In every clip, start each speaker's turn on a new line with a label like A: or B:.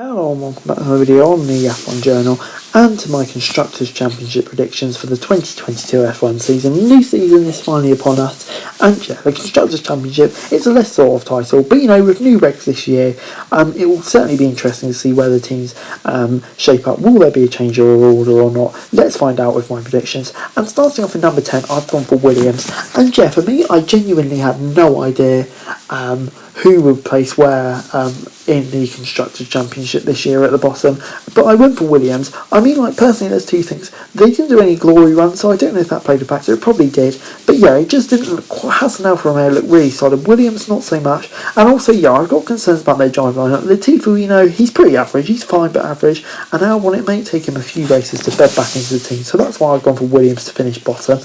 A: Hello and welcome back to another video on the F1 Journal and to my Constructors Championship predictions for the 2022 F1 season. New season is finally upon us, and yeah, the Constructors Championship is a less sort of title, but you know, with new regs this year, it will certainly be interesting to see where the teams shape up. Will there be a change of order or not? Let's find out with my predictions. And starting off in number 10, I've gone for Williams, and yeah, for me, I genuinely had no idea who would place where in the Constructors' Championship this year at the bottom, but I went for Williams. I mean, like, personally, there's two things. They didn't do any glory runs, so I don't know if that played a factor. It probably did, but yeah, it just didn't look quite. Hassan Alfa Romeo looked really solid. Williams, not so much. And also, yeah, I've got concerns about their drive lineup. Latifi, you know, he's pretty average. He's fine, but average. And Albon, it may take him a few races to bed back into the team, so that's why I've gone for Williams to finish bottom.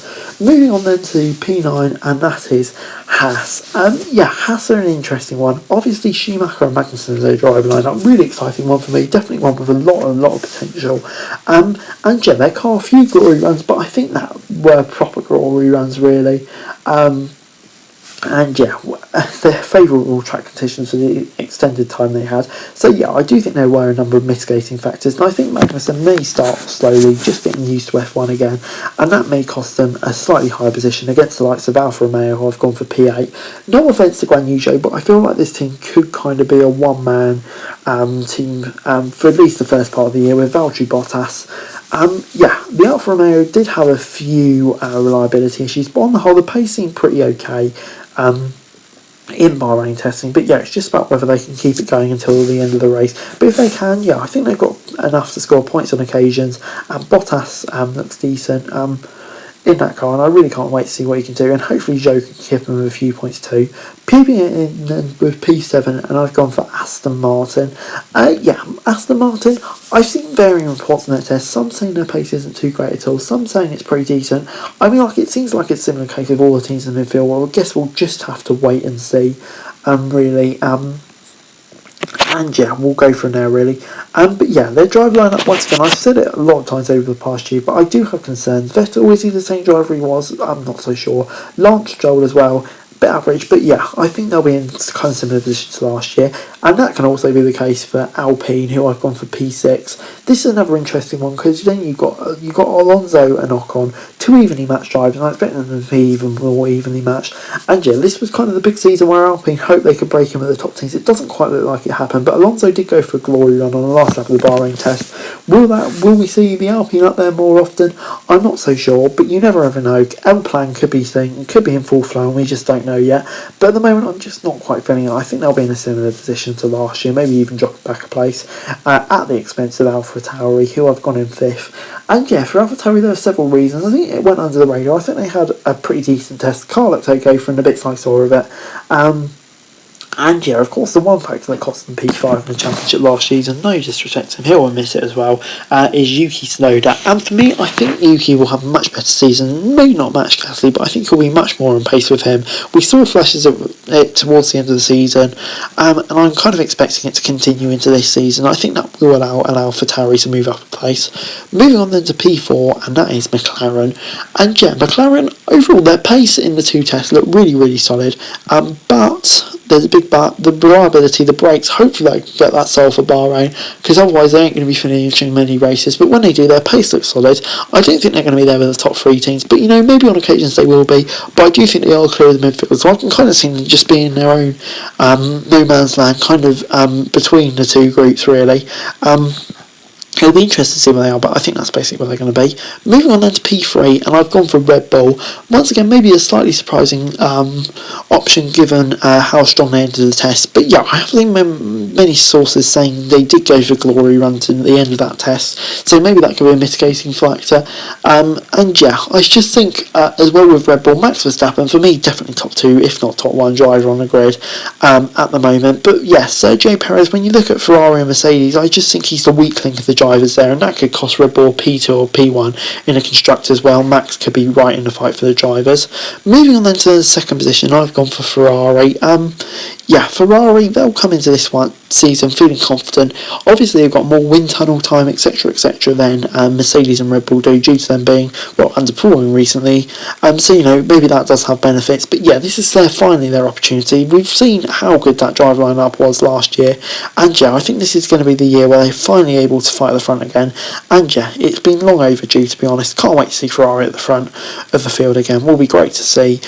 A: Moving on then to P9, and that is Haas. Yeah, Haas are an interesting one. Obviously, Schumacher and Magnussen as their driver lineup, really exciting one for me. Definitely one with a lot of potential. And yeah, their car, a few glory runs, but I think that were proper glory runs really. And yeah, they're favourable track conditions for the extended time they had. So yeah, I do think there were a number of mitigating factors, and I think Magnussen may start slowly, just getting used to F1 again, and that may cost them a slightly higher position against the likes of Alfa Romeo, who I've gone for P8. No offence to Guan Yu Zhou, but I feel like this team could kind of be a one-man team for at least the first part of the year with Valtteri Bottas. Yeah, the Alfa Romeo did have a few reliability issues, but on the whole, the pace seemed pretty okay in Bahrain testing. But yeah, it's just about whether they can keep it going until the end of the race. But if they can, yeah, I think they've got enough to score points on occasions. Bottas looks decent in that car, and I really can't wait to see what he can do, and hopefully Zhou can keep him with a few points too. Peeping it in with P7, and I've gone for Aston Martin. Yeah, Aston Martin, I've seen varying reports on their test. Some saying their pace isn't too great at all, some saying it's pretty decent. I mean, like, it seems like it's a similar case with all the teams in the midfield. Well, I guess we'll just have to wait and see, really. And yeah, we'll go from there really. But yeah, their drive lineup, once again, I've said it a lot of times over the past year, but I do have concerns. Vettel, is he the same driver he was? I'm not so sure. Lance Stroll as well, bit average, but yeah, I think they'll be in kind of similar position to last year, and that can also be the case for Alpine, who I've gone for P6. This is another interesting one, because then you've got Alonso and Ocon, two evenly matched drivers, and I expect them to be even more evenly matched. And yeah, this was kind of the big season where Alpine hoped they could break him at the top teams. It doesn't quite look like it happened, but Alonso did go for a glory run on the last lap of the Bahrain test. Will we see the Alpine up there more often? I'm not so sure, but you never ever know. L-Plan could be in full flow, and we just don't know yet. But at the moment, I'm just not quite feeling it. I think they'll be in a similar position to last year, maybe even drop back a place at the expense of AlphaTauri, who I've gone in 5th. And yeah, for AlphaTauri, there are several reasons. I think it went under the radar. I think they had a pretty decent test. The car looked okay from the bits I saw of it. And yeah, of course, the one factor that cost them P5 in the championship last season, no disrespect to him, he'll admit it as well, is Yuki Tsunoda. And for me, I think Yuki will have a much better season. Maybe not match Gasly, but I think he'll be much more on pace with him. We saw flashes of it towards the end of the season, and I'm kind of expecting it to continue into this season. I think that will allow AlphaTauri to move up a place. Moving on then to P4, and that is McLaren. And yeah, McLaren, overall, their pace in the two tests looked really, really solid, but there's a big but, the reliability, the brakes, hopefully they can get that solved for Bahrain, because otherwise they ain't going to be finishing many races. But when they do, their pace looks solid. I don't think they're going to be there with the top 3 teams, but you know, maybe on occasions they will be, but I do think they are clear of the midfield, so I can kind of see them just being their own no man's land, kind of between the two groups really. It'll be interesting to see where they are, but I think that's basically where they're going to be. Moving on then to P3, and I've gone for Red Bull. Once again, maybe a slightly surprising option given how strong they entered the test. But yeah, I have seen many sources saying they did go for glory runs at the end of that test, so maybe that could be a mitigating factor. And yeah, I just think as well with Red Bull, Max Verstappen, for me, definitely top 2, if not top 1 driver on the grid at the moment. But yeah, Sergio Perez, when you look at Ferrari and Mercedes, I just think he's the weak link of the drivers there, and that could cost Red Bull P2 or P1 in a Constructors. Well, Max could be right in the fight for the drivers. Moving on then to the second position, I've gone for Ferrari. yeah, Ferrari, they'll come into this one season feeling confident. Obviously, they've got more wind tunnel time, etc., than Mercedes and Red Bull do, due to them being, well, underperforming recently. So, maybe that does have benefits. But yeah, this is finally their opportunity. We've seen how good that drive lineup was last year. And yeah, I think this is going to be the year where they're finally able to fight at the front again. And yeah, it's been long overdue, to be honest. Can't wait to see Ferrari at the front of the field again. Will be great to see.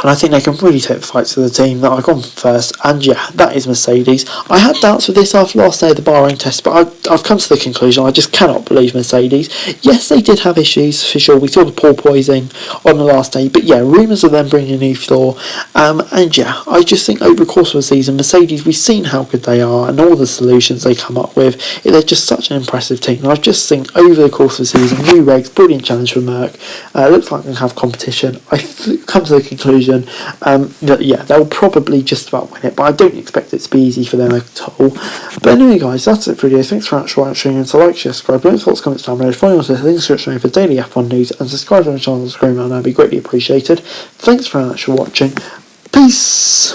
A: And I think they can really take the fight to the team that I've gone first. And yeah, that is Mercedes. I had doubts with this after last day of the Bahrain test, but I've come to the conclusion I just cannot believe Mercedes. Yes, they did have issues, for sure. We saw the porpoising on the last day. But yeah, rumours of them bringing a new floor. And yeah, I just think over the course of the season, Mercedes, we've seen how good they are and all the solutions they come up with. They're just such an impressive team. And I just think over the course of the season, new regs, brilliant challenge for Merc. Looks like they can have competition. I've come to the conclusion that yeah, they'll probably just about win it, but I don't expect it to be easy for them at all. But anyway, guys, that's it for the video. Thanks very much for watching, and so like, share, subscribe, leave thoughts, comments down below, follow us with the description for daily F1 news, and subscribe to the channel on the screen, and that'd be greatly appreciated. Thanks very much for watching. Peace.